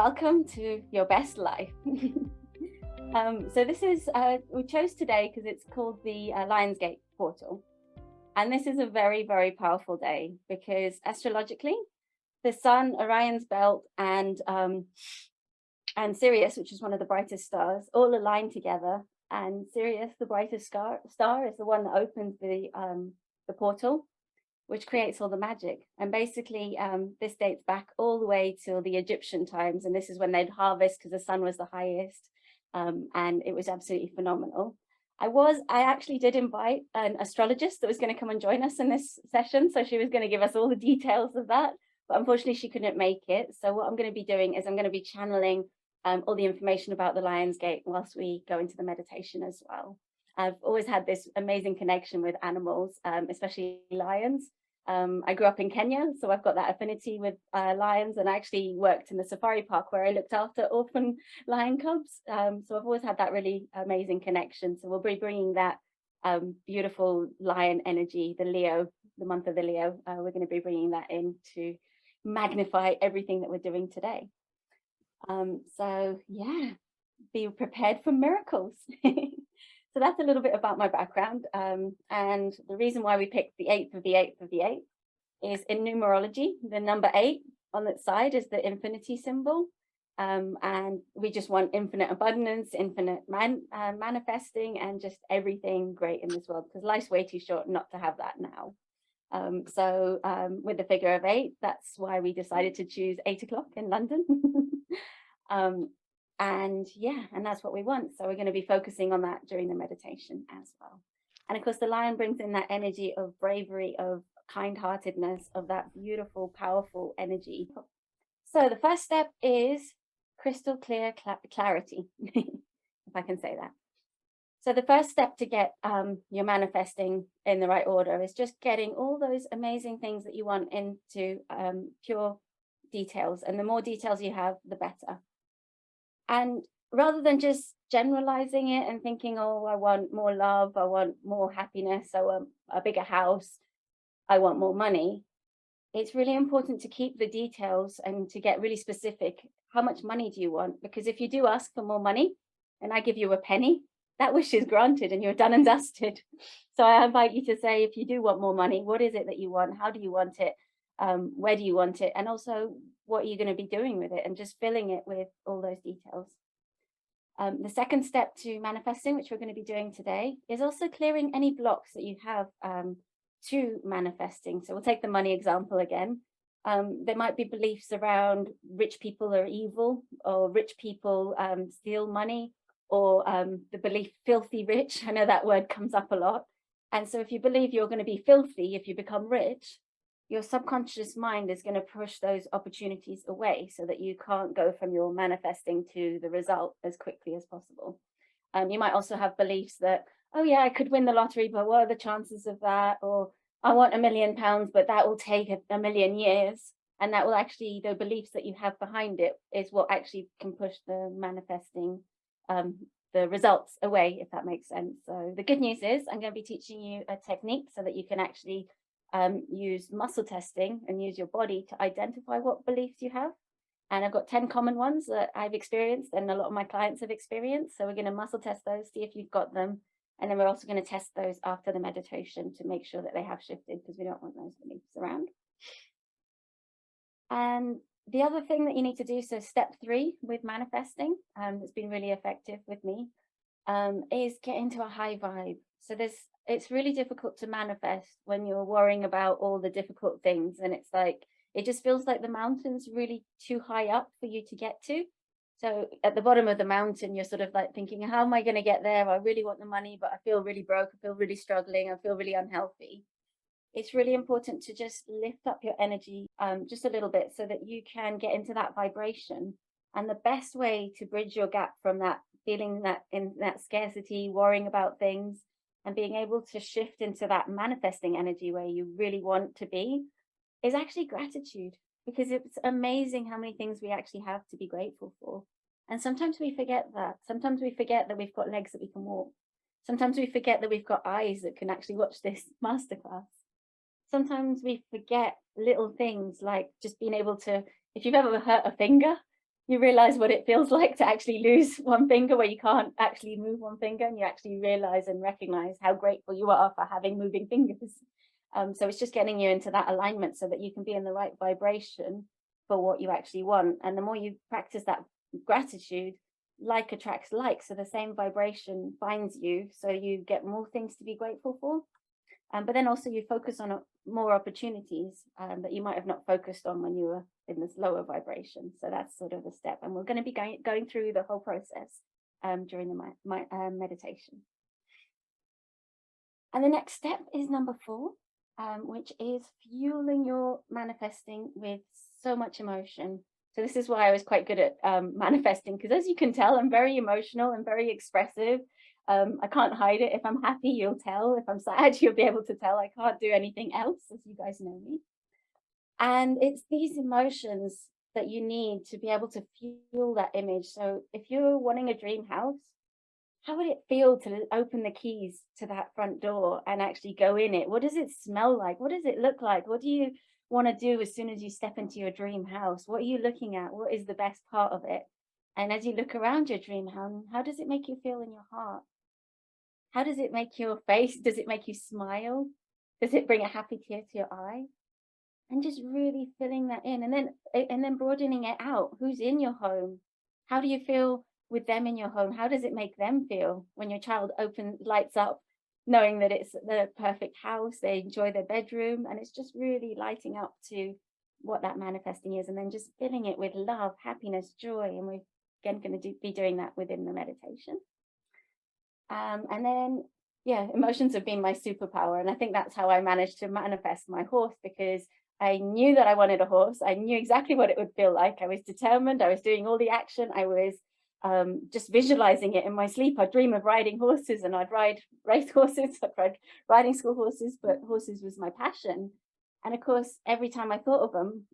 welcome to Your Best Life. So this is, we chose today because it's called the Lionsgate portal. And this is a very, very powerful day because astrologically, the sun, Orion's belt, and Sirius, which is one of the brightest stars, all align together. And Sirius, the brightest star, is the one that opens the portal, which creates all the magic. And basically, this dates back all the way till the Egyptian times. And this is when they'd harvest because the sun was the highest. And it was absolutely phenomenal. I actually did invite an astrologist that was going to come and join us in this session. So she was going to give us all the details of that. But unfortunately, she couldn't make it. So what I'm going to be doing is I'm going to be channeling all the information about the Lionsgate whilst we go into the meditation as well. I've always had this amazing connection with animals, especially lions. I grew up in Kenya, so I've got that affinity with lions, and I actually worked in the safari park where I looked after orphan lion cubs. So I've always had that really amazing connection. So we'll be bringing that beautiful lion energy, the Leo, the month of the Leo. We're going to be bringing that in to magnify everything that we're doing today. So yeah, be prepared for miracles. So that's a little bit about my background. And the reason why we picked the 8th of the 8th of the 8th is in numerology, the number 8 on that side is the infinity symbol. And we just want infinite abundance, infinite manifesting, and just everything great in this world, because life's way too short not to have that now. So with the figure of 8, that's why we decided to choose 8 o'clock in London. And yeah, and that's what we want. So we're going to be focusing on that during the meditation as well. And of course, the lion brings in that energy of bravery, of kind-heartedness, of that beautiful, powerful energy. So the first step is crystal clear clarity, if I can say that. So the first step to get your manifesting in the right order is just getting all those amazing things that you want into pure details. And the more details you have, the better. And rather than just generalizing it and thinking, oh, I want more love, I want more happiness, I want a bigger house, I want more money, it's really important to keep the details and to get really specific. How much money do you want? Because if you do ask for more money and I give you a penny, that wish is granted and you're done and dusted. So I invite you to say, if you do want more money, what is it that you want? How do you want it? Where do you want it? And also, what are you going to be doing with it? And just filling it with all those details. The second step to manifesting, which we're going to be doing today, is also clearing any blocks that you have to manifesting. So we'll take the money example again. There might be beliefs around rich people are evil, or rich people steal money, or the belief filthy rich. I know that word comes up a lot. And so if you believe you're going to be filthy if you become rich, your subconscious mind is going to push those opportunities away so that you can't go from your manifesting to the result as quickly as possible. You might also have beliefs that, oh yeah, I could win the lottery, but what are the chances of that? Or I want £1 million, but that will take a million years. And that will actually, the beliefs that you have behind it is what actually can push the manifesting, the results away, if that makes sense. So the good news is I'm going to be teaching you a technique so that you can actually use muscle testing and use your body to identify what beliefs you have. And I've got 10 common ones that I've experienced and a lot of my clients have experienced. So we're going to muscle test those, see if you've got them. And then we're also going to test those after the meditation to make sure that they have shifted, because we don't want those beliefs around. And the other thing that you need to do, so step 3 with manifesting, that's been really effective with me, is get into a high vibe. So it's really difficult to manifest when you're worrying about all the difficult things. And it's like, it just feels like the mountain's really too high up for you to get to. So at the bottom of the mountain, you're sort of like thinking, how am I going to get there? I really want the money, but I feel really broke. I feel really struggling. I feel really unhealthy. It's really important to just lift up your energy just a little bit so that you can get into that vibration. And the best way to bridge your gap from that feeling that in that scarcity, worrying about things, and being able to shift into that manifesting energy where you really want to be is actually gratitude, because it's amazing how many things we actually have to be grateful for. And sometimes we forget that. Sometimes we forget that we've got legs that we can walk. Sometimes we forget that we've got eyes that can actually watch this masterclass. Sometimes we forget little things like just being able to, if you've ever hurt a finger, you realize what it feels like to actually lose one finger, where you can't actually move one finger, and you actually realize and recognize how grateful you are for having moving fingers. So it's just getting you into that alignment so that you can be in the right vibration for what you actually want. And the more you practice that gratitude, like attracts like. So the same vibration finds you, so you get more things to be grateful for. But then also you focus on more opportunities that you might have not focused on when you were in this lower vibration. So that's sort of the step. And we're going to be going through the whole process during the meditation. And the next step is number 4, which is fueling your manifesting with so much emotion. So this is why I was quite good at manifesting, because as you can tell, I'm very emotional and very expressive. I can't hide it. If I'm happy, you'll tell. If I'm sad, you'll be able to tell. I can't do anything else, as you guys know me. And it's these emotions that you need to be able to fuel that image. So if you're wanting a dream house, how would it feel to open the keys to that front door and actually go in it? What does it smell like? What does it look like? What do you want to do as soon as you step into your dream house? What are you looking at? What is the best part of it? And as you look around your dream house, how does it make you feel in your heart? How does it make your face? Does it make you smile? Does it bring a happy tear to your eye? And just really filling that in, and then broadening it out. Who's in your home? How do you feel with them in your home? How does it make them feel when your child lights up, knowing that it's the perfect house, they enjoy their bedroom, and it's just really lighting up to what that manifesting is, and then just filling it with love, happiness, joy. And we're again going to be doing that within the meditation. And then, yeah, emotions have been my superpower. And I think that's how I managed to manifest my horse, because I knew that I wanted a horse. I knew exactly what it would feel like. I was determined. I was doing all the action. I was just visualizing it in my sleep. I'd dream of riding horses, and I'd ride race horses. I'd ride riding school horses, but horses was my passion. And of course, every time I thought of them,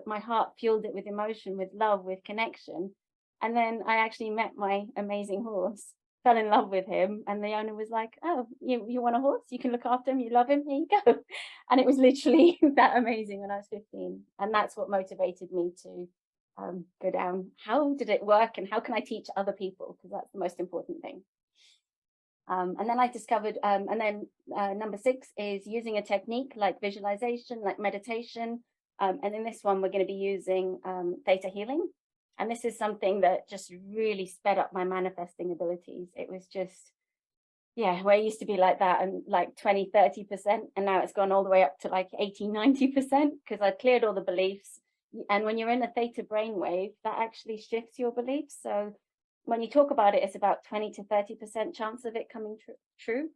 my heart fueled it with emotion, with love, with connection. And then I actually met my amazing horse, fell in love with him, and the owner was like, "Oh, you want a horse? You can look after him, you love him, here you go." And it was literally that amazing when I was 15. And that's what motivated me to go down. How did it work, and how can I teach other people? Because that's the most important thing. And then I discovered, and then number 6 is using a technique like visualization, like meditation. And in this one, we're going to be using theta healing. And this is something that just really sped up my manifesting abilities. It was just, yeah, where it used to be like that and like 20-30%. And now it's gone all the way up to like 80-90%, because I cleared all the beliefs. And when you're in a theta brainwave, that actually shifts your beliefs. So when you talk about it, it's about 20-30% chance of it coming true.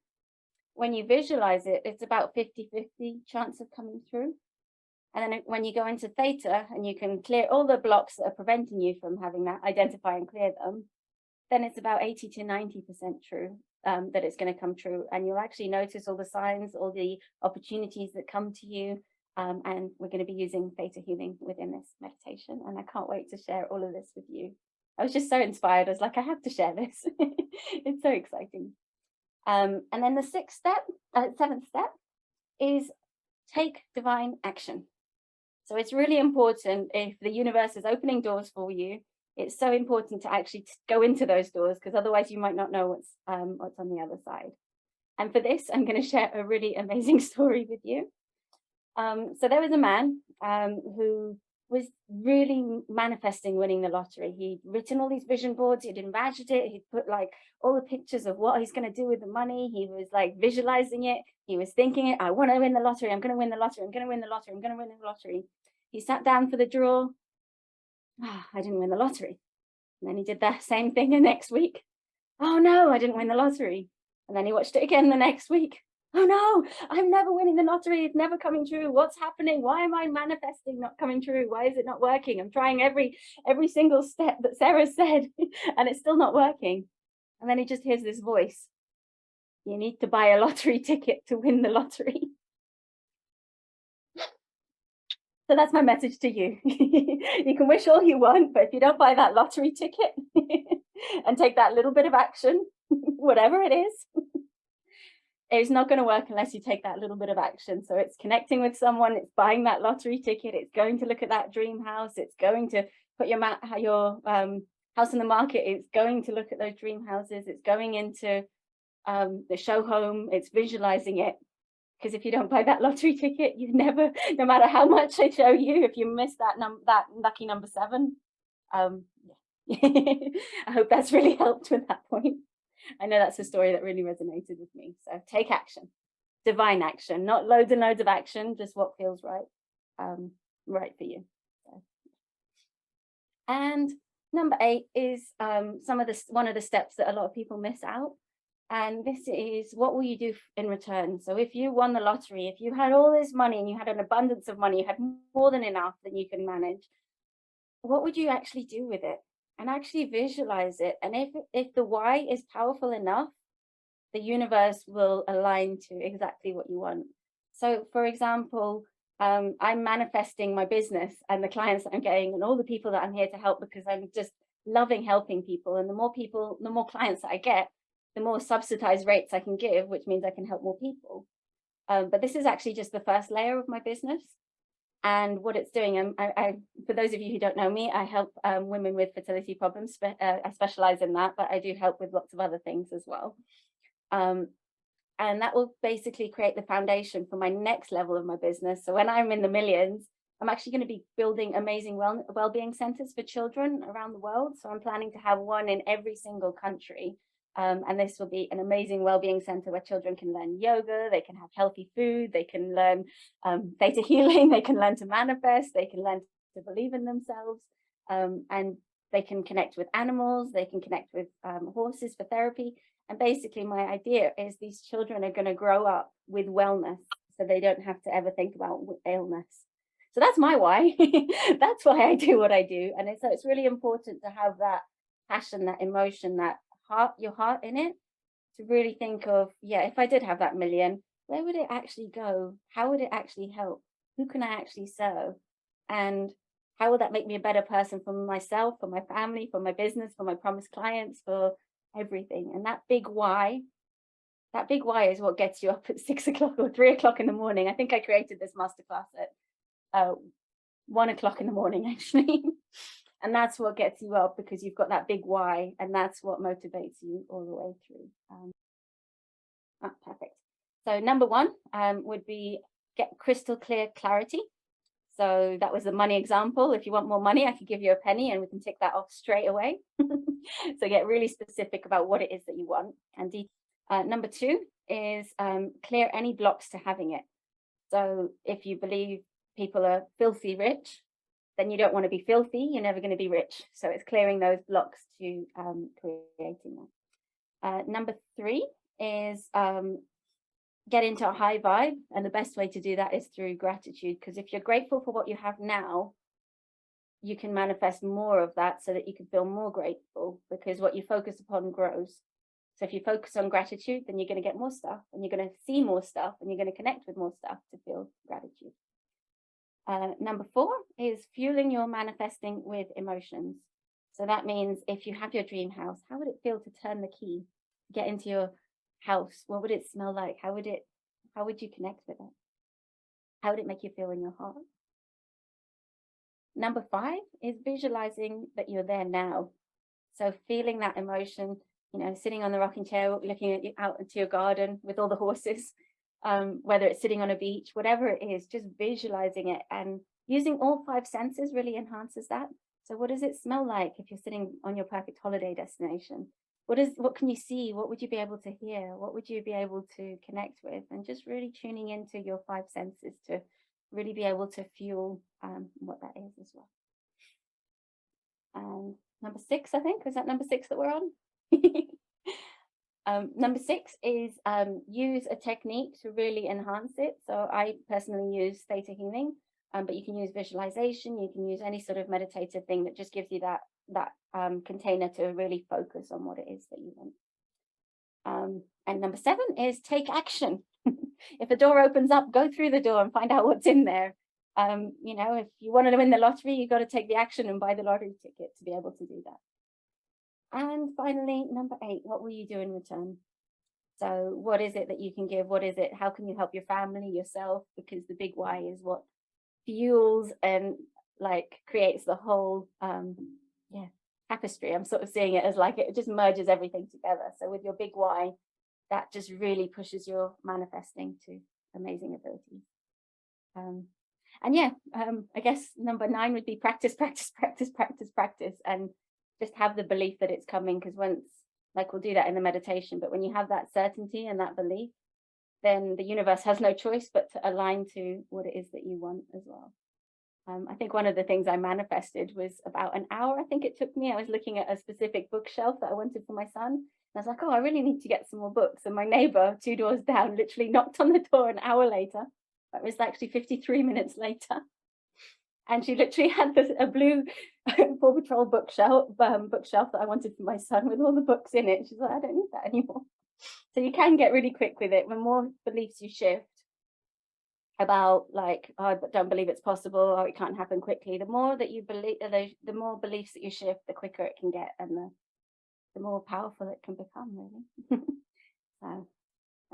When you visualize it, it's about 50-50 chance of coming true. And then when you go into theta and you can clear all the blocks that are preventing you from having that, identify and clear them, then it's about 80-90% true that it's going to come true. And you'll actually notice all the signs, all the opportunities that come to you. And we're going to be using theta healing within this meditation. And I can't wait to share all of this with you. I was just so inspired. I was like, I have to share this. It's so exciting. And then the 7th step is take divine action. So it's really important, if the universe is opening doors for you, it's so important to actually go into those doors, because otherwise you might not know what's on the other side. And for this, I'm going to share a really amazing story with you. So there was a man who was really manifesting winning the lottery. He'd written all these vision boards, he'd imagined it, he'd put like all the pictures of what he's going to do with the money. He was like visualizing it, he was thinking it. I want to win the lottery, I'm going to win the lottery, I'm going to win the lottery, I'm going to win the lottery. He sat down for the draw. I didn't win the lottery. And then he did the same thing the next week. Oh no, I didn't win the lottery. And then he watched it again the next week. Oh no, I'm never winning the lottery. It's never coming true. What's happening? Why am I manifesting not coming true? Why is it not working? I'm trying every single step that Sarah said, and it's still not working. And then he just hears this voice. You need to buy a lottery ticket to win the lottery. So that's my message to you. You can wish all you want, but if you don't buy that lottery ticket and take that little bit of action, whatever it is, it's not going to work unless you take that little bit of action. So it's connecting with someone, it's buying that lottery ticket, it's going to look at that dream house, it's going to put your house on the market, it's going to look at those dream houses. It's going into the show home. It's visualizing it. Because if you don't buy that lottery ticket, you never, no matter how much I show you, if you miss that lucky number 7, yeah. I hope that's really helped with that point. I know that's a story that really resonated with me. So take action, divine action, not loads and loads of action, just what feels right, right for you. So. And number 8 is one of the steps that a lot of people miss out. And this is, what will you do in return? So if you won the lottery, if you had all this money and you had an abundance of money, you had more than enough that you can manage, what would you actually do with it? And actually visualize it. And if the why is powerful enough, the universe will align to exactly what you want. So for example, I'm manifesting my business and the clients that I'm getting and all the people that I'm here to help, because I'm just loving helping people. And the more clients that I get, the more subsidized rates I can give, which means I can help more people. But this is actually just the first layer of my business. And what it's doing, for those of you who don't know me, I help women with fertility problems. I specialize in that, but I do help with lots of other things as well. And that will basically create the foundation for my next level of my business. So when I'm in the millions, I'm actually going to be building amazing well-being centers for children around the world. So I'm planning to have one in every single country. And this will be an amazing well-being center where children can learn yoga, they can have healthy food, they can learn theta healing, they can learn to manifest, they can learn to believe in themselves, and they can connect with animals, they can connect with horses for therapy. And basically my idea is these children are going to grow up with wellness, so they don't have to ever think about illness. So that's my why. That's why I do what I do. And it's really important to have that passion, that emotion, that your heart in it, to really think of, yeah, if I did have that million, where would it actually go? How would it actually help? Who can I actually serve? And how will that make me a better person for myself, for my family, for my business, for my promised clients, for everything? And that big why is what gets you up at 6 o'clock or 3 o'clock in the morning. I think I created this masterclass at 1 o'clock in the morning, actually. And that's what gets you up, because you've got that big why, and that's what motivates you all the way through. Perfect. So number 1 would be get crystal clear clarity. So that was the money example. If you want more money, I could give you a penny and we can tick that off straight away. So get really specific about what it is that you want. And number 2 is clear any blocks to having it. So if you believe people are filthy rich, then you don't want to be filthy, you're never going to be rich. So it's clearing those blocks to creating that. Number 3 is get into a high vibe. And the best way to do that is through gratitude, because if you're grateful for what you have now, you can manifest more of that so that you can feel more grateful, because what you focus upon grows. So if you focus on gratitude, then you're going to get more stuff, and you're going to see more stuff, and you're going to connect with more stuff to feel gratitude. Number 4 is fueling your manifesting with emotions. So that means if you have your dream house, how would it feel to turn the key, get into your house? What would it smell like? How would you connect with it? How would it make you feel in your heart? Number 5 is visualizing that you're there now. So feeling that emotion, sitting on the rocking chair, looking out into your garden with all the horses, whether it's sitting on a beach, whatever it is, just visualizing it, and using all 5 senses really enhances that. So what does it smell like if you're sitting on your perfect holiday destination? What can you see? What would you be able to hear? What would you be able to connect with? And just really tuning into your 5 senses to really be able to fuel what that is as well. Number 6, I think, was that number 6 that we're on? Number 6 is use a technique to really enhance it. So I personally use theta healing, but you can use visualization, you can use any sort of meditative thing that just gives you that container to really focus on what it is that you want. And number 7 is take action. If a door opens up, go through the door and find out what's in there. If you want to win the lottery, you've got to take the action and buy the lottery ticket to be able to do that. And finally, number 8, what will you do in return? So what is it that you can give? What is it? How can you help your family, yourself? Because the big why is what fuels and like creates the whole yeah, tapestry. I'm sort of seeing it as like it just merges everything together. So with your big why, that just really pushes your manifesting to amazing abilities. And yeah, I guess number 9 would be practice, practice, practice, practice, practice, and just have the belief that it's coming. Because once, like we'll do that in the meditation, but when you have that certainty and that belief, then the universe has no choice but to align to what it is that you want as well. I think one of the things I manifested was about an hour, I think it took me. I was looking at a specific bookshelf that I wanted for my son. And I was like, oh, I really need to get some more books. And my neighbor, 2 doors down, literally knocked on the door an hour later. It was actually 53 minutes later. And she literally had a blue Paw Patrol bookshelf that I wanted for my son with all the books in it. She's like, I don't need that anymore. So you can get really quick with it. The more beliefs you shift about, like, oh, I don't believe it's possible, or it can't happen quickly, the more that you believe, the more beliefs that you shift, the quicker it can get, and the more powerful it can become, really. So,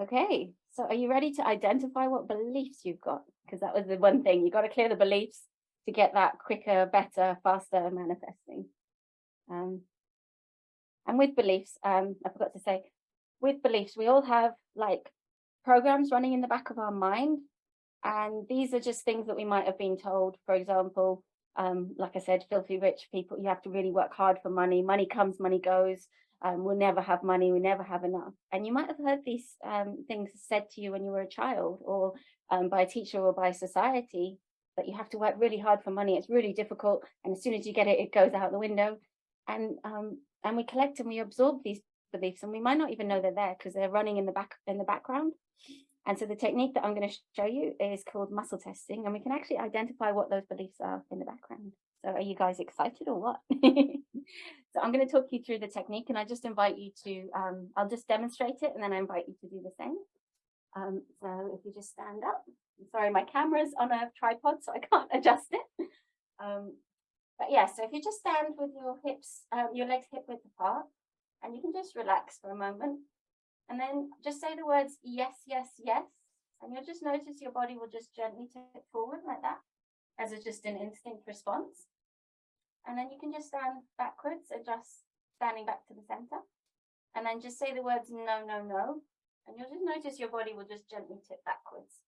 okay, so are you ready to identify what beliefs you've got? Because that was the one thing, you got to clear the beliefs to get that quicker, better, faster manifesting. And with beliefs, I forgot to say, with beliefs, we all have like programs running in the back of our mind. And these are just things that we might have been told. For example, like I said, filthy rich people, you have to really work hard for money. Money comes, money goes. We'll never have money. We never have enough. And you might have heard these things said to you when you were a child, or by a teacher or by society, that you have to work really hard for money. It's really difficult. And as soon as you get it, it goes out the window. And we collect and we absorb these beliefs, and we might not even know they're there because they're running in the background. And so the technique that I'm going to show you is called muscle testing, and we can actually identify what those beliefs are in the background. So are you guys excited or what? So I'm going to talk you through the technique, and I just invite you to, I'll just demonstrate it, and then I invite you to do the same. So if you just stand up, sorry, my camera's on a tripod, so I can't adjust it. But yeah, so if you just stand with your hips, your legs hip width apart, and you can just relax for a moment. And then just say the words yes, yes, yes. And you'll just notice your body will just gently tip forward like that as just an instinct response. And then you can just stand backwards, adjust standing back to the center. And then just say the words no, no, no. And you'll just notice your body will just gently tip backwards.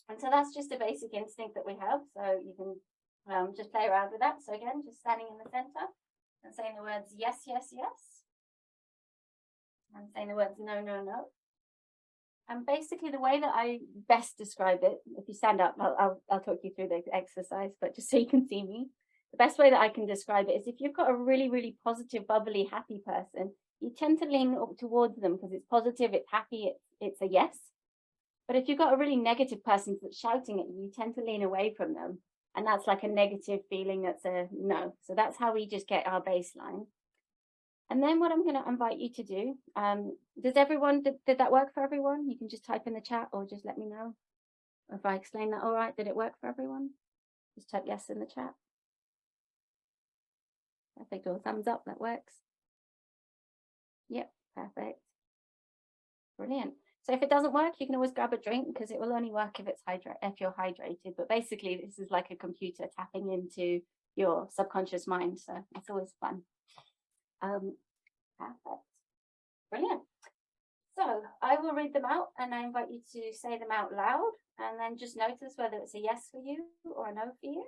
And so that's just a basic instinct that we have. So you can just play around with that. So again, just standing in the center and saying the words yes, yes, yes. And saying the words no, no, no. And basically the way that I best describe it, if you stand up, I'll talk you through the exercise, but just so you can see me, the best way that I can describe it is if you've got a really, really positive, bubbly, happy person, you tend to lean up towards them because it's positive, it's happy, it's a yes. But if you've got a really negative person that's shouting at you, you tend to lean away from them. And that's like a negative feeling, that's a no. So that's how we just get our baseline. And then what I'm going to invite you to do, did that work for everyone? You can just type in the chat or just let me know if I explain that all right. Did it work for everyone? Just type yes in the chat. Perfect, or thumbs up, that works. Yep, perfect. Brilliant. So if it doesn't work, you can always grab a drink because it will only work if you're hydrated. But basically, this is like a computer tapping into your subconscious mind. So it's always fun. Perfect. Brilliant. So I will read them out and I invite you to say them out loud and then just notice whether it's a yes for you or a no for you.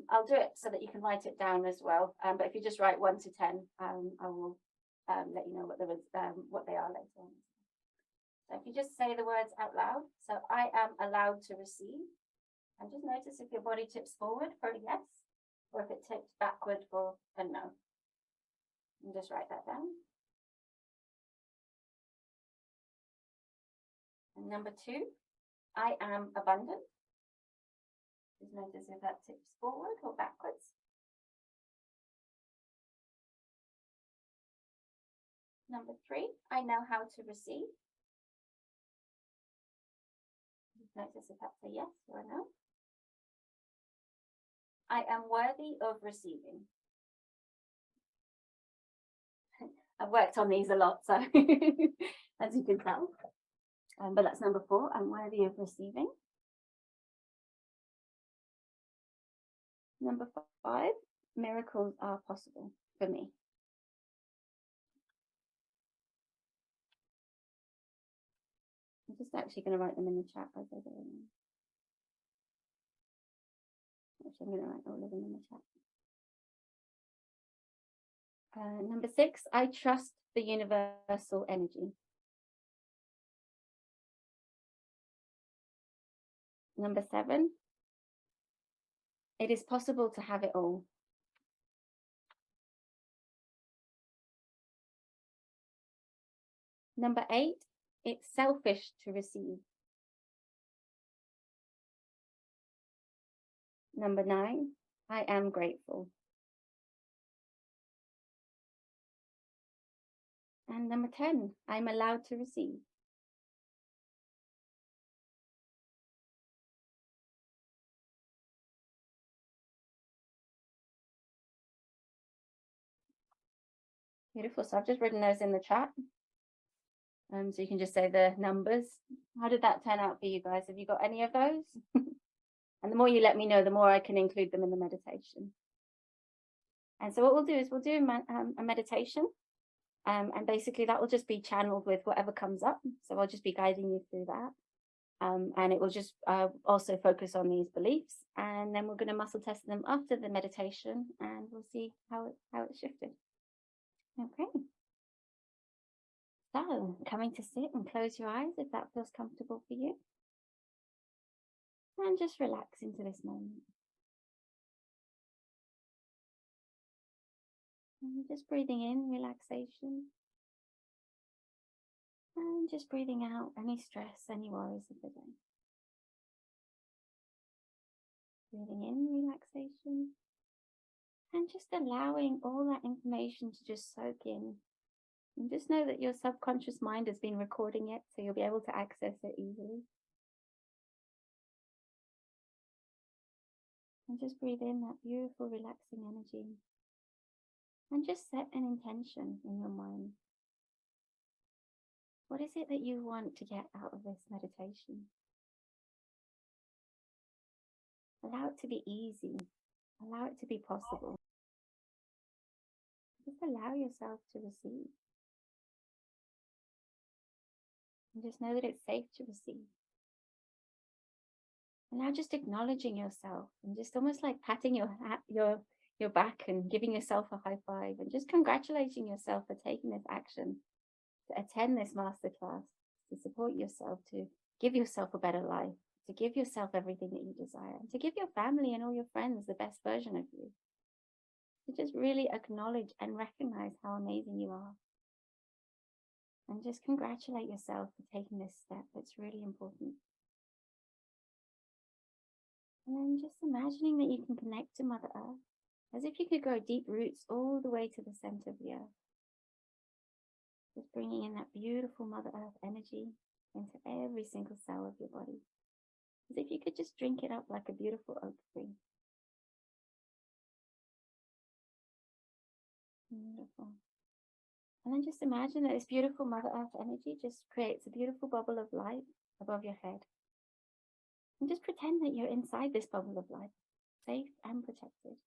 I'll do it so that you can write it down as well. But if you just write 1 to 10, I will let you know what they are later on. So if you just say the words out loud, so I am allowed to receive, and just notice if your body tips forward for a yes or if it tips backward for a no. And just write that down. And number 2, I am abundant. Just notice if that tips forward or backwards. Number 3, I know how to receive. Just notice if that's a yes or a no. I am worthy of receiving. I've worked on these a lot, so as you can tell. But that's number 4, I'm worthy of receiving. Number 5, miracles are possible for me. I'm just actually going to write them in the chat as I go along. Actually, I'm going to write all of them in the chat. Number 6, I trust the universal energy. Number 7, it is possible to have it all. Number 8, it's selfish to receive. Number 9, I am grateful. And number 10, I'm allowed to receive. Beautiful. So I've just written those in the chat. So you can just say the numbers. How did that turn out for you guys? Have you got any of those? And the more you let me know, the more I can include them in the meditation. And so what we'll do is we'll do a meditation. And basically that will just be channeled with whatever comes up. So I'll just be guiding you through that. And it will just also focus on these beliefs. And then we're going to muscle test them after the meditation, and we'll see how it shifted. Okay. So coming to sit and close your eyes if that feels comfortable for you. And just relax into this moment. And just breathing in relaxation. And just breathing out any stress, any worries of the day. Breathing in relaxation. And just allowing all that information to just soak in. And just know that your subconscious mind has been recording it, so you'll be able to access it easily. And just breathe in that beautiful, relaxing energy. And just set an intention in your mind. What is it that you want to get out of this meditation? Allow it to be easy. Allow it to be possible. Just allow yourself to receive. And just know that it's safe to receive. And now just acknowledging yourself and just almost like patting your back and giving yourself a high five and just congratulating yourself for taking this action, to attend this masterclass, to support yourself, to give yourself a better life, to give yourself everything that you desire, and to give your family and all your friends the best version of you. To just really acknowledge and recognize how amazing you are. And just congratulate yourself for taking this step. It's really important. And then just imagining that you can connect to Mother Earth, as if you could grow deep roots all the way to the center of the earth. Just bringing in that beautiful Mother Earth energy into every single cell of your body. As if you could just drink it up like a beautiful oak tree. Beautiful. And then just imagine that this beautiful Mother Earth energy just creates a beautiful bubble of light above your head. And just pretend that you're inside this bubble of light, safe and protected.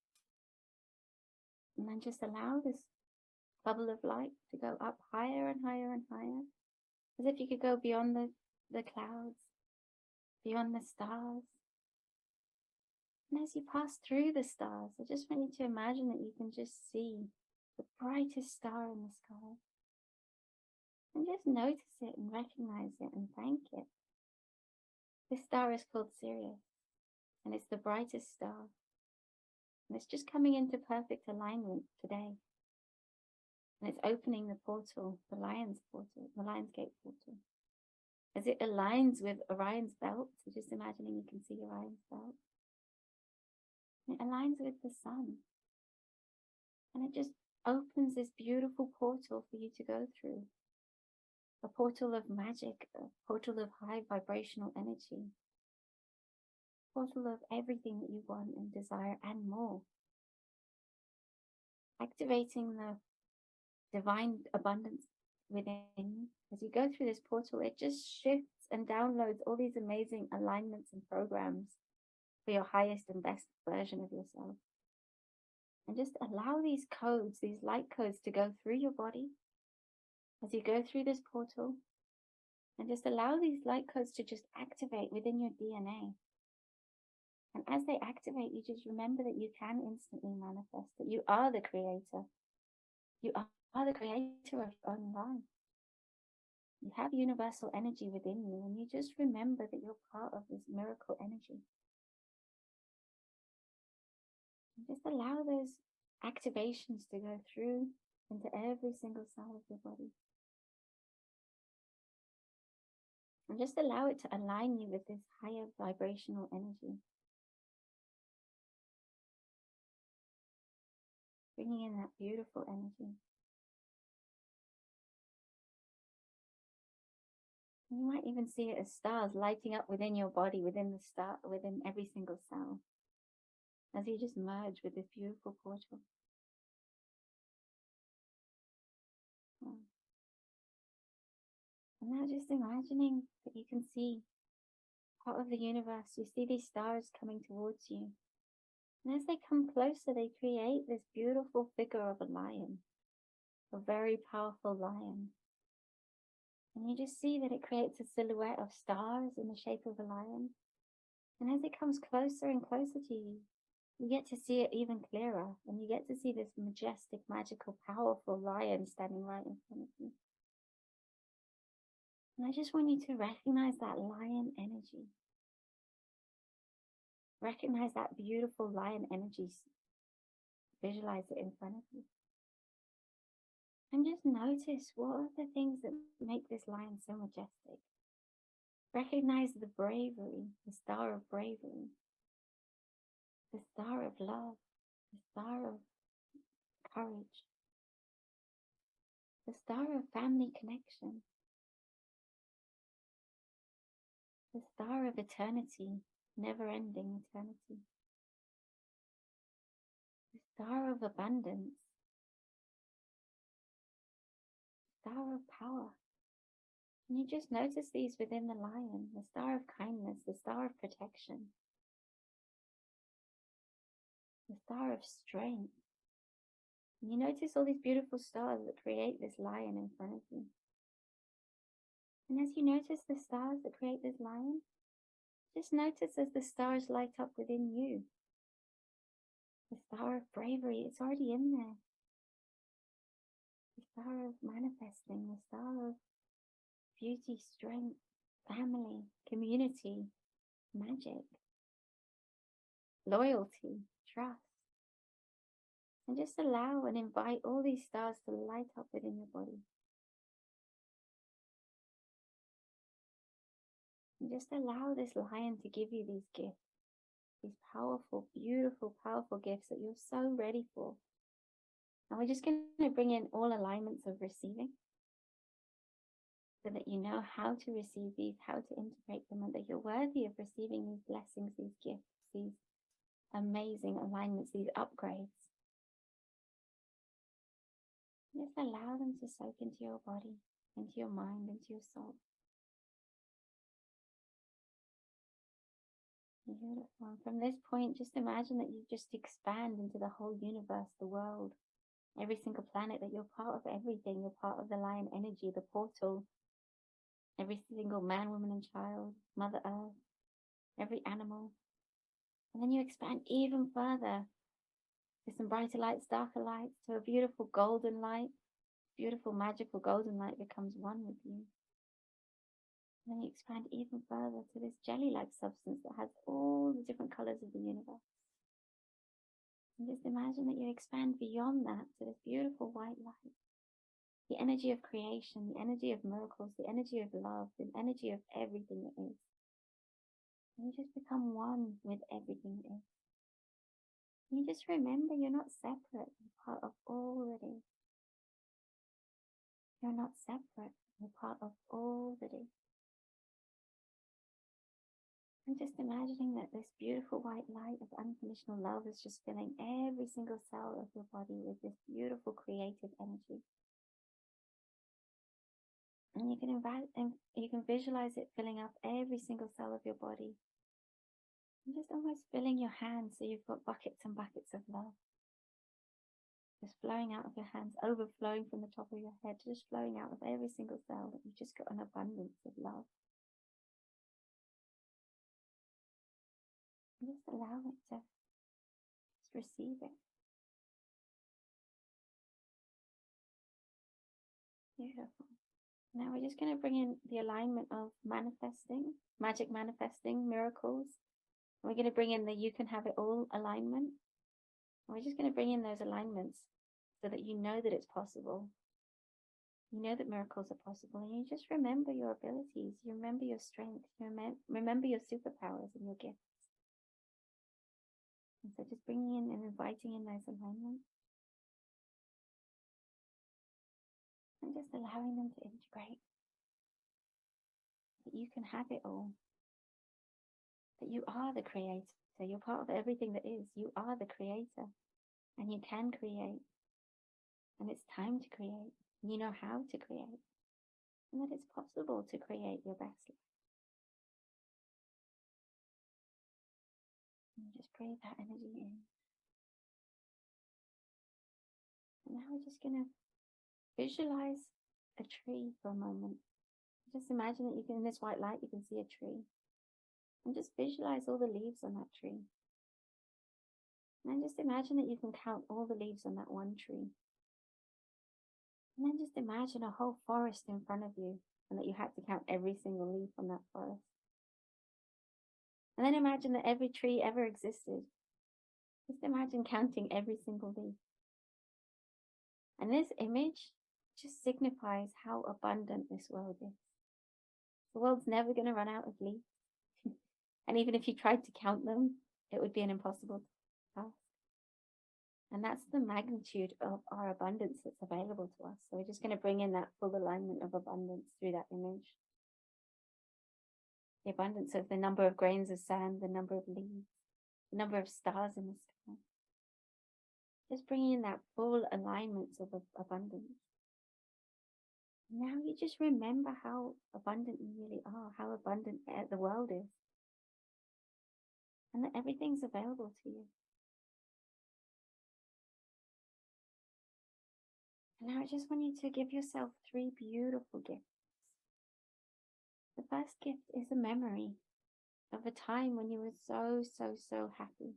And then just allow this bubble of light to go up higher and higher and higher, as if you could go beyond the clouds, beyond the stars. And as you pass through the stars, I just want you to imagine that you can just see the brightest star in the sky. And just notice it and recognize it and thank it. This star is called Sirius, and it's the brightest star. And it's just coming into perfect alignment today. And it's opening the portal, the Lion's Gate portal. As it aligns with Orion's belt, so just imagining you can see Orion's belt. And it aligns with the sun. And it just opens this beautiful portal for you to go through. A portal of magic, a portal of high vibrational energy. A portal of everything that you want and desire and more. Activating the divine abundance within you. As you go through this portal, it just shifts and downloads all these amazing alignments and programs for your highest and best version of yourself. And just allow these codes, these light codes, to go through your body as you go through this portal. And just allow these light codes to just activate within your DNA. And as they activate, you just remember that you can instantly manifest, that you are the creator. You are the creator of your own life. You have universal energy within you, and you just remember that you're part of this miracle energy. And just allow those activations to go through into every single cell of your body. And just allow it to align you with this higher vibrational energy. Bringing in that beautiful energy. You might even see it as stars lighting up within your body, within every single cell, as you just merge with this beautiful portal. And now just imagining that you can see out of the universe, you see these stars coming towards you. And as they come closer, they create this beautiful figure of a lion, a very powerful lion. And you just see that it creates a silhouette of stars in the shape of a lion. And as it comes closer and closer to you, you get to see it even clearer. And you get to see this majestic, magical, powerful lion standing right in front of you. And I just want you to recognize that lion energy. Recognize that beautiful lion energy. Visualize it in front of you. And just notice, what are the things that make this lion so majestic? Recognize the bravery, the star of bravery, the star of love, the star of courage, the star of family connection, the star of eternity, never-ending eternity, the star of abundance, the star of power. And you just notice these within the lion, the star of kindness, the star of protection, the star of strength. And you notice all these beautiful stars that create this lion in front of you. And as you notice the stars that create this lion, just notice as the stars light up within you. The star of bravery, it's already in there. The star of manifesting, the star of beauty, strength, family, community, magic, loyalty, trust. And just allow and invite all these stars to light up within your body. And just allow this lion to give you these gifts, these powerful, beautiful, powerful gifts that you're so ready for. And we're just going to bring in all alignments of receiving, so that you know how to receive these, how to integrate them, and that you're worthy of receiving these blessings, these gifts, these amazing alignments, these upgrades. Just allow them to soak into your body, into your mind, into your soul. Beautiful. And from this point, just imagine that you just expand into the whole universe, the world, every single planet, that you're part of everything. You're part of the lion energy, the portal, every single man, woman, and child, Mother Earth, every animal. And then you expand even further to some brighter lights, darker lights, to a beautiful golden light. Beautiful, magical golden light becomes one with you. And then you expand even further to this jelly-like substance that has all the different colors of the universe. And just imagine that you expand beyond that to this beautiful white light. The energy of creation, the energy of miracles, the energy of love, the energy of everything that is. And you just become one with everything that is. And you just remember you're not separate. You're part of all that is. You're not separate. You're part of all that is. And just imagining that this beautiful white light of unconditional love is just filling every single cell of your body with this beautiful creative energy. And you can visualize it filling up every single cell of your body And just almost filling your hands so you've got buckets and buckets of love. Just flowing out of your hands, overflowing from the top of your head, just flowing out of every single cell that you've just got an abundance of love. And just allow it to just receive it. Beautiful. Now we're just going to bring in the alignment of manifesting, magic manifesting, miracles. And we're going to bring in the you can have it all alignment. And we're just going to bring in those alignments so that you know that it's possible. You know that miracles are possible. And you just remember your abilities. You remember your strength. You remember your superpowers and your gifts. And so just bringing in and inviting in those alignments. And just allowing them to integrate. That you can have it all. That you are the creator. So you're part of everything that is. You are the creator. And you can create. And it's time to create. And you know how to create. And that it's possible to create your best life. And just breathe that energy in. And now we're just going to visualize a tree for a moment. Just imagine that you can, in this white light, you can see a tree. And just visualize all the leaves on that tree. And then just imagine that you can count all the leaves on that one tree. And then just imagine a whole forest in front of you, and that you had to count every single leaf on that forest. And then imagine that every tree ever existed. Just imagine counting every single leaf. And this image just signifies how abundant this world is. The world's never going to run out of leaves. And even if you tried to count them, it would be an impossible task. And that's the magnitude of our abundance that's available to us. So we're just going to bring in that full alignment of abundance through that image. The abundance of the number of grains of sand, the number of leaves, the number of stars in the sky. Just bringing in that full alignment of abundance. Now you just remember how abundant you really are, how abundant the world is. And that everything's available to you. And now I just want you to give yourself 3 beautiful gifts. The first gift is a memory of a time when you were so happy.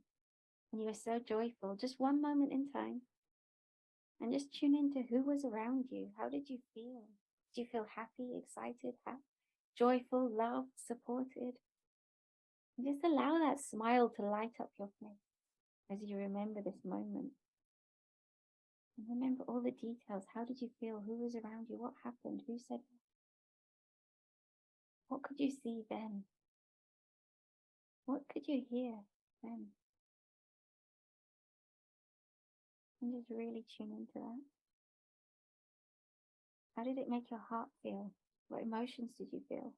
And you were so joyful. Just one moment in time. And just tune into who was around you. How did you feel? Did you feel happy, excited, joyful, loved, supported? And just allow that smile to light up your face as you remember this moment. And remember all the details. How did you feel? Who was around you? What happened? Who said what? What could you see then? What could you hear then? And just really tune into that. How did it make your heart feel? What emotions did you feel?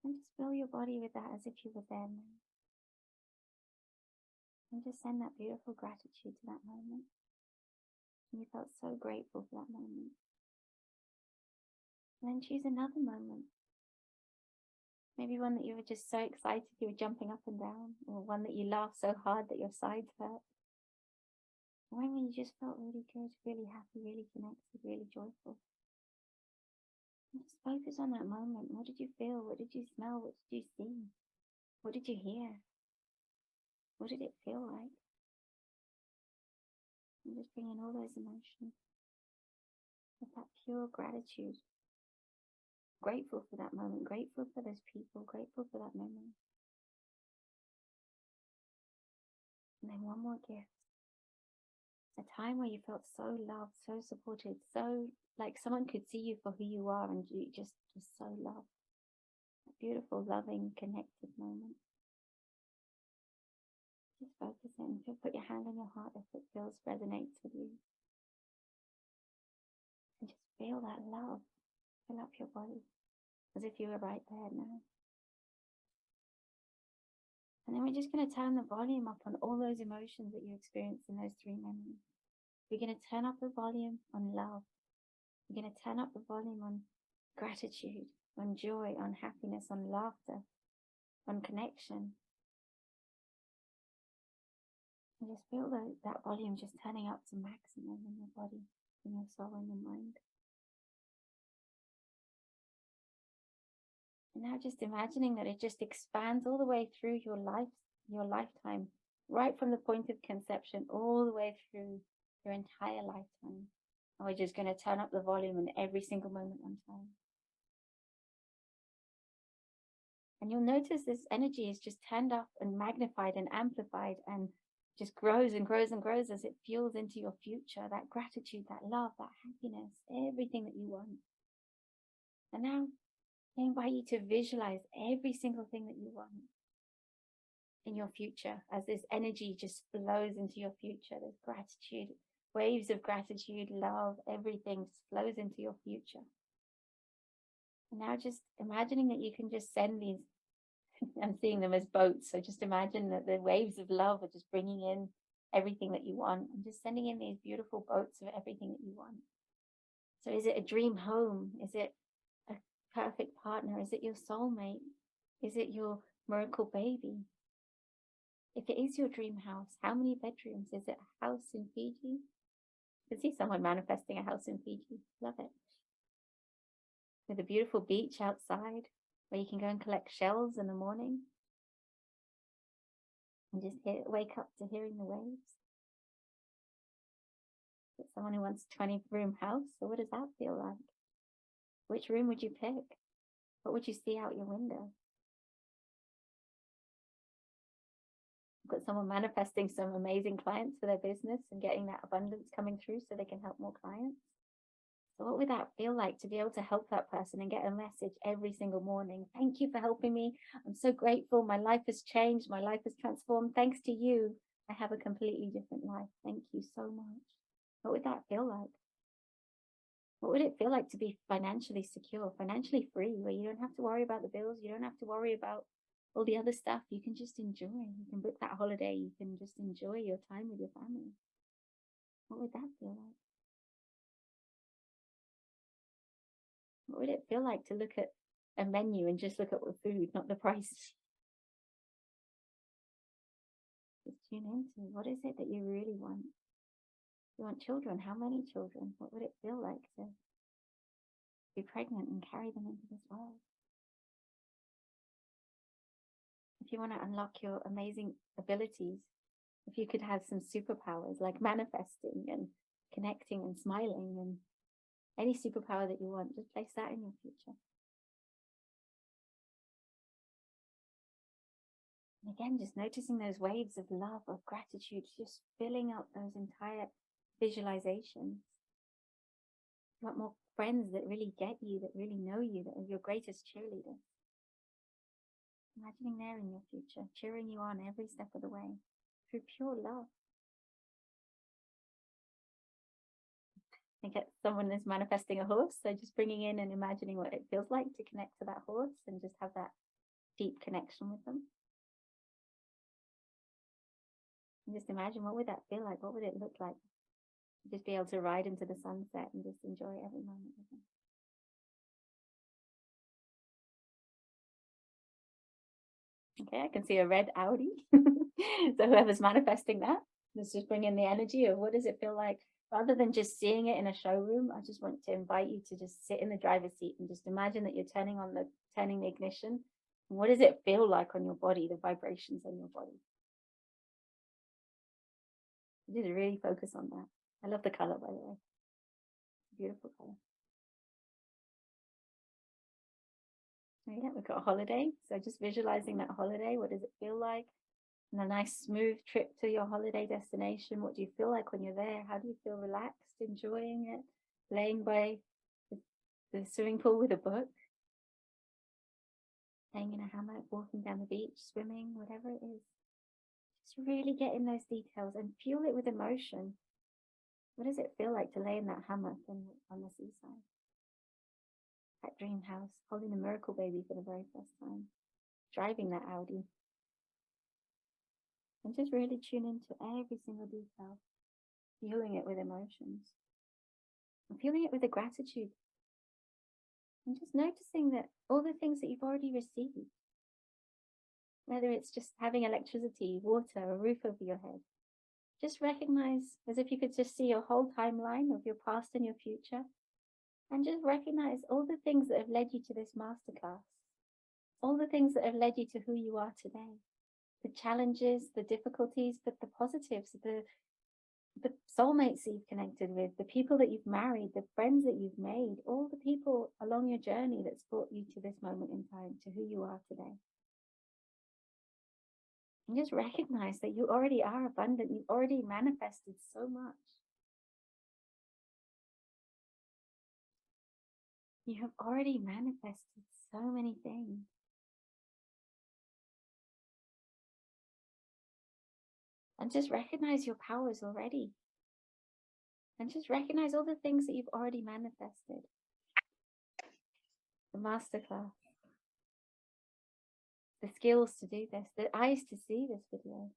And just fill your body with that as if you were there now. And just send that beautiful gratitude to that moment. And you felt so grateful for that moment. And then choose another moment. Maybe one that you were just so excited you were jumping up and down, or one that you laughed so hard that your sides hurt. Or one when you just felt really good, really happy, really connected, really joyful. And just focus on that moment. What did you feel? What did you smell? What did you see? What did you hear? What did it feel like? And just bring in all those emotions with that pure gratitude. Grateful for that moment, grateful for those people, grateful for that memory. And then one more gift. A time where you felt so loved, so supported, so like someone could see you for who you are and you just so loved. A beautiful, loving, connected moment. Just focus in. Put your hand on your heart if it resonates with you. And just feel that love fill up your body as if you were right there now. And then we're just going to turn the volume up on all those emotions that you experienced in those 3 memories. We're going to turn up the volume on love. We're going to turn up the volume on gratitude, on joy, on happiness, on laughter, on connection. And just feel that volume just turning up to maximum in your body, in your soul, and your mind. And now just imagining that it just expands all the way through your life, your lifetime, right from the point of conception all the way through your entire lifetime. And we're just going to turn up the volume in every single moment on time. And you'll notice this energy is just turned up and magnified and amplified and just grows and grows and grows as it fuels into your future, that gratitude, that love, that happiness, everything that you want. And now I invite you to visualize every single thing that you want in your future as this energy just flows into your future. There's gratitude, waves of gratitude, love, everything just flows into your future. And now just imagining that you can just send these, I'm seeing them as boats. So just imagine that the waves of love are just bringing in everything that you want and just sending in these beautiful boats of everything that you want. So is it a dream home? Is it a perfect partner? Is it your soulmate? Is it your miracle baby? If it is your dream house, how many bedrooms? Is it a house in Fiji? I can see someone manifesting a house in Fiji. Love it. With a beautiful beach outside where you can go and collect shells in the morning and just wake up to hearing the waves. Is it someone who wants a 20-room house? So what does that feel like? Which room would you pick? What would you see out your window? I've got someone manifesting some amazing clients for their business and getting that abundance coming through so they can help more clients. So what would that feel like to be able to help that person and get a message every single morning? Thank you for helping me. I'm so grateful. My life has changed. My life has transformed. Thanks to you, I have a completely different life. Thank you so much. What would that feel like? What would it feel like to be financially secure, financially free, where you don't have to worry about the bills, you don't have to worry about all the other stuff? You can just enjoy. You can book that holiday. You can just enjoy your time with your family. What would that feel like? What would it feel like to look at a menu and just look at the food, not the price? Just tune into what is it that you really want? You want children? How many children? What would it feel like to be pregnant and carry them into this world? If you want to unlock your amazing abilities, if you could have some superpowers like manifesting and connecting and smiling and any superpower that you want, just place that in your future. And again, just noticing those waves of love, of gratitude, just filling up those entire visualizations. You want more friends that really get you, that really know you, that are your greatest cheerleaders. Imagining they're in your future, cheering you on every step of the way through pure love. I get someone is manifesting a horse, so just bringing in and imagining what it feels like to connect to that horse and just have that deep connection with them. And just imagine, what would that feel like? What would it look like? Just be able to ride into the sunset and just enjoy every moment with them. Okay, I can see a red Audi. So whoever's manifesting that, let's just bring in the energy of what does it feel like? Rather than just seeing it in a showroom, I just want to invite you to just sit in the driver's seat and just imagine that you're turning the ignition. And what does it feel like on your body, the vibrations on your body? Just really focus on that. I love the color, by the way. It's a beautiful color. Yeah, we've got a holiday. So just visualizing that holiday. What does it feel like? And a nice smooth trip to your holiday destination. What do you feel like when you're there? How do you feel? Relaxed, enjoying it, laying by the swimming pool with a book, laying in a hammock, walking down the beach, swimming, whatever it is. Just really get in those details and fuel it with emotion. What does it feel like to lay in that hammock on the seaside? That dream house, holding the miracle baby for the very first time, driving that Audi. And just really tune into every single detail, fueling it with emotions, and fueling it with the gratitude. And just noticing that all the things that you've already received, whether it's just having electricity, water, a roof over your head, Just recognize, as if you could just see your whole timeline of your past and your future, and just recognize all the things that have led you to this masterclass, all the things that have led you to who you are today, the challenges, the difficulties, but the positives, the soulmates that you've connected with, the people that you've married, the friends that you've made, all the people along your journey that's brought you to this moment in time, to who you are today. And just recognize that you already are abundant. You've already manifested so much. You have already manifested so many things. And just recognize your powers already. And just recognize all the things that you've already manifested. The masterclass, the skills to do this, the eyes to see this video,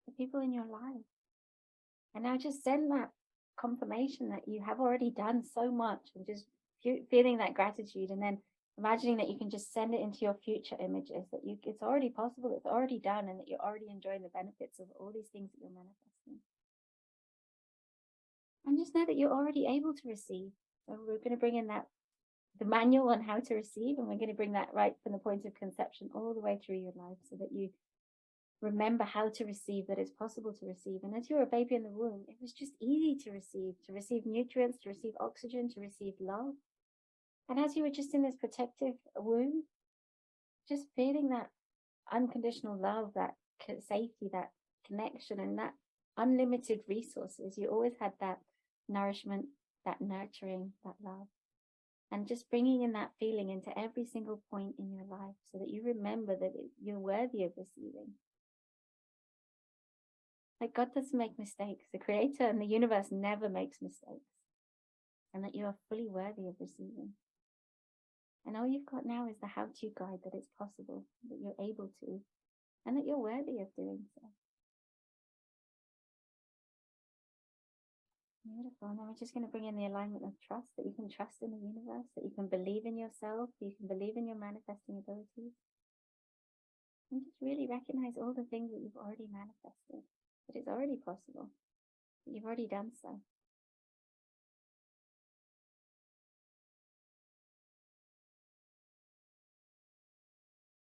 the people in your life. And now just send that confirmation that you have already done so much, and just feeling that gratitude, and then imagining that you can just send it into your future images, that it's already possible, it's already done, and that you're already enjoying the benefits of all these things that you're manifesting. And just know that you're already able to receive. So we're going to bring in the manual on how to receive, and we're going to bring that right from the point of conception all the way through your life, so that you remember how to receive, that it's possible to receive. And as you were a baby in the womb, it was just easy to receive nutrients, to receive oxygen, to receive love. And as you were just in this protective womb, just feeling that unconditional love, that safety, that connection, and that unlimited resources, you always had that nourishment, that nurturing, that love. And just bringing in that feeling into every single point in your life, so that you remember that you're worthy of receiving. Like, God doesn't make mistakes. The Creator and the universe never makes mistakes. And that you are fully worthy of receiving. And all you've got now is the how-to guide, that it's possible, that you're able to, and that you're worthy of doing so. Beautiful. Now we're just going to bring in the alignment of trust, that you can trust in the universe, that you can believe in yourself, you can believe in your manifesting abilities. And just really recognize all the things that you've already manifested, that it's already possible, that you've already done so.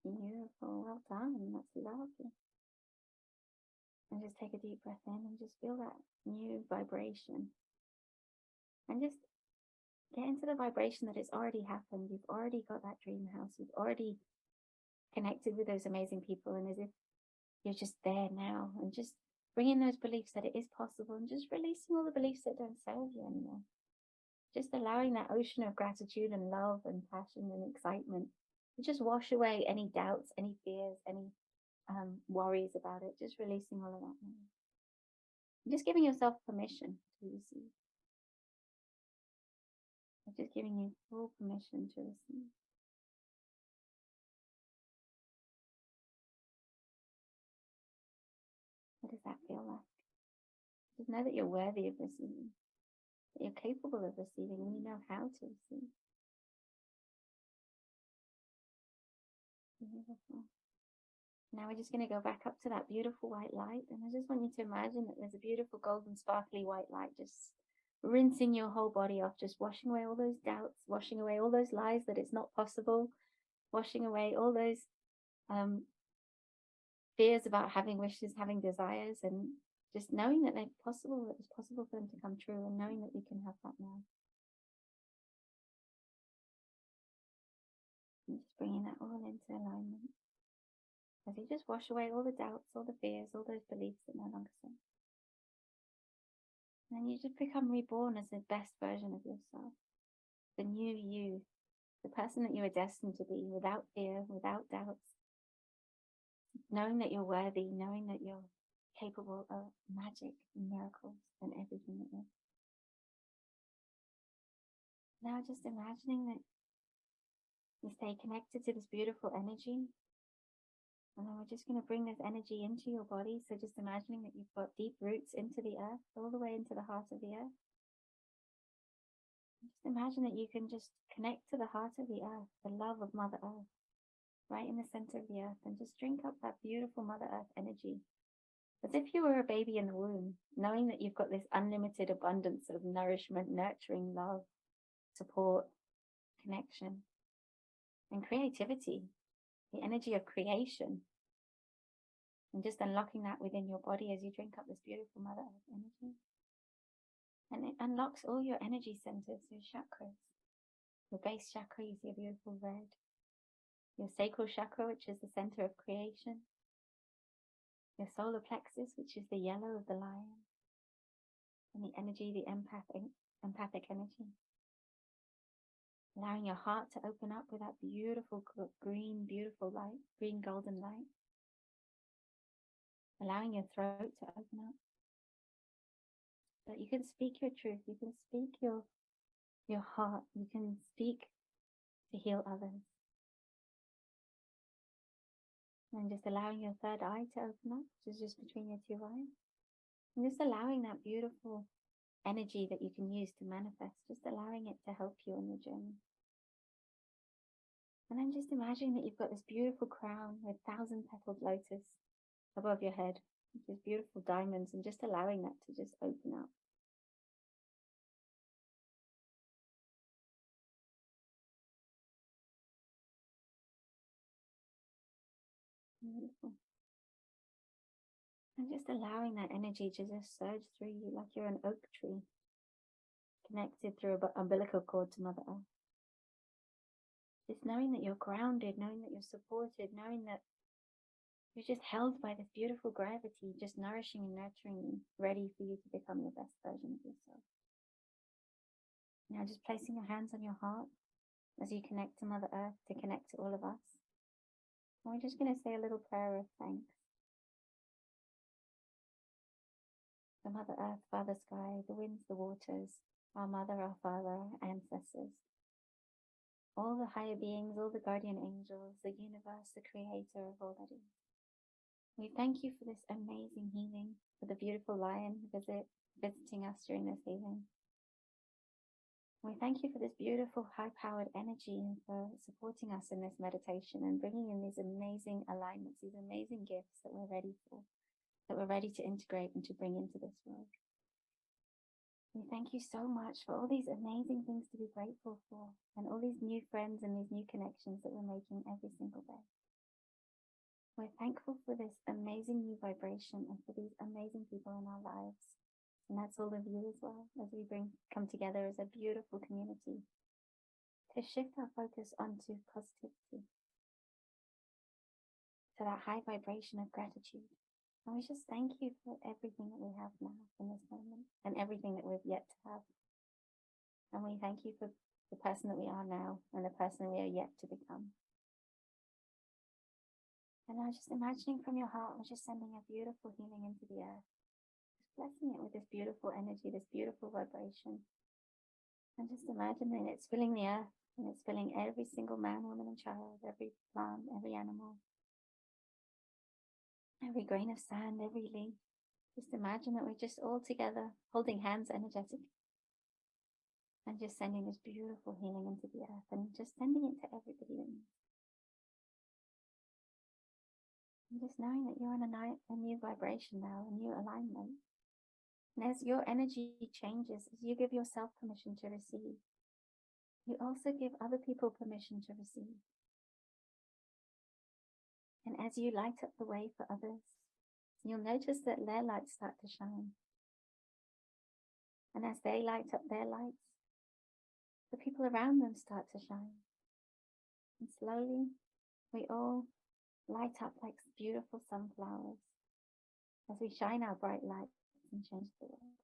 Beautiful. Well done. That's lovely. And just take a deep breath in and just feel that new vibration. And just get into the vibration that it's already happened. You've already got that dream house. You've already connected with those amazing people. And as if you're just there now, and just bring in those beliefs that it is possible, and just releasing all the beliefs that don't serve you anymore. Just allowing that ocean of gratitude and love and passion and excitement to just wash away any doubts, any fears, any worries about it. Just releasing all of that now. Just giving yourself permission to receive. Just giving you full permission to receive. What does that feel like? Just know that you're worthy of receiving, that you're capable of receiving, and you know how to receive. Beautiful. Now we're just going to go back up to that beautiful white light, and I just want you to imagine that there's a beautiful golden sparkly white light just rinsing your whole body off, just washing away all those doubts, washing away all those lies that it's not possible, washing away all those fears about having wishes, having desires, and just knowing that they're possible, that it's possible for them to come true, and knowing that you can have that now. And just bringing that all into alignment. As you just wash away all the doubts, all the fears, all those beliefs that no longer serve. And then you just become reborn as the best version of yourself. The new you. The person that you are destined to be, without fear, without doubts. Knowing that you're worthy, knowing that you're capable of magic, miracles, and everything that is. Now just imagining that you stay connected to this beautiful energy. And then we're just going to bring this energy into your body. So just imagining that you've got deep roots into the earth, all the way into the heart of the earth. Just imagine that you can just connect to the heart of the earth, the love of Mother Earth, right in the center of the earth, and just drink up that beautiful Mother Earth energy as if you were a baby in the womb, knowing that you've got this unlimited abundance of nourishment, nurturing, love, support, connection, and creativity, the energy of creation. And just unlocking that within your body as you drink up this beautiful Mother Earth energy. And it unlocks all your energy centers, your chakras. Your base chakra, you see a beautiful red. Your sacral chakra, which is the center of creation. Your solar plexus, which is the yellow of the lion. And the energy, the empathic energy. Allowing your heart to open up with that beautiful green, beautiful light, green golden light. Allowing your throat to open up. That you can speak your truth, you can speak your heart, you can speak to heal others. And just allowing your third eye to open up, which is just between your two eyes. And just allowing that beautiful energy that you can use to manifest, just allowing it to help you on your journey. And then just imagine that you've got this beautiful crown with 1,000-petaled lotus above your head, which is beautiful diamonds, and just allowing that to just open up. Beautiful. And just allowing that energy to just surge through you like you're an oak tree, connected through an umbilical cord to Mother Earth. Just knowing that you're grounded, knowing that you're supported, knowing that you're just held by this beautiful gravity, just nourishing and nurturing you, ready for you to become your best version of yourself. Now just placing your hands on your heart as you connect to Mother Earth, to connect to all of us. And we're just going to say a little prayer of thanks. The Mother Earth, Father Sky, the winds, the waters, our Mother, our Father, our ancestors, all the higher beings, all the guardian angels, the universe, the creator of all that is. We thank you for this amazing healing, for the beautiful lion visiting us during this healing. We thank you for this beautiful high-powered energy and for supporting us in this meditation and bringing in these amazing alignments, these amazing gifts that we're ready for, that we're ready to integrate and to bring into this world. We thank you so much for all these amazing things to be grateful for and all these new friends and these new connections that we're making every single day. We're thankful for this amazing new vibration and for these amazing people in our lives. And that's all of you as well, as we come together as a beautiful community to shift our focus onto positivity, to that high vibration of gratitude. And we just thank you for everything that we have now in this moment and everything that we've yet to have. And we thank you for the person that we are now and the person we are yet to become. And now just imagining from your heart, we're just sending a beautiful healing into the earth. Blessing it with this beautiful energy, this beautiful vibration. And just imagining it's filling the earth and it's filling every single man, woman, and child, every plant, every animal, every grain of sand, every leaf. Just imagine that we're just all together, holding hands energetic, and just sending this beautiful healing into the earth and just sending it to everybody that needs. And just knowing that you're in a new vibration now, a new alignment. And as your energy changes, as you give yourself permission to receive, you also give other people permission to receive. And as you light up the way for others, you'll notice that their lights start to shine. And as they light up their lights, the people around them start to shine. And slowly, we all light up like beautiful sunflowers as we shine our bright light and change the world.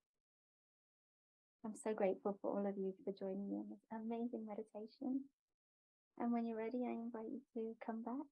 I'm so grateful for all of you for joining me in this amazing meditation. And when you're ready, I invite you to come back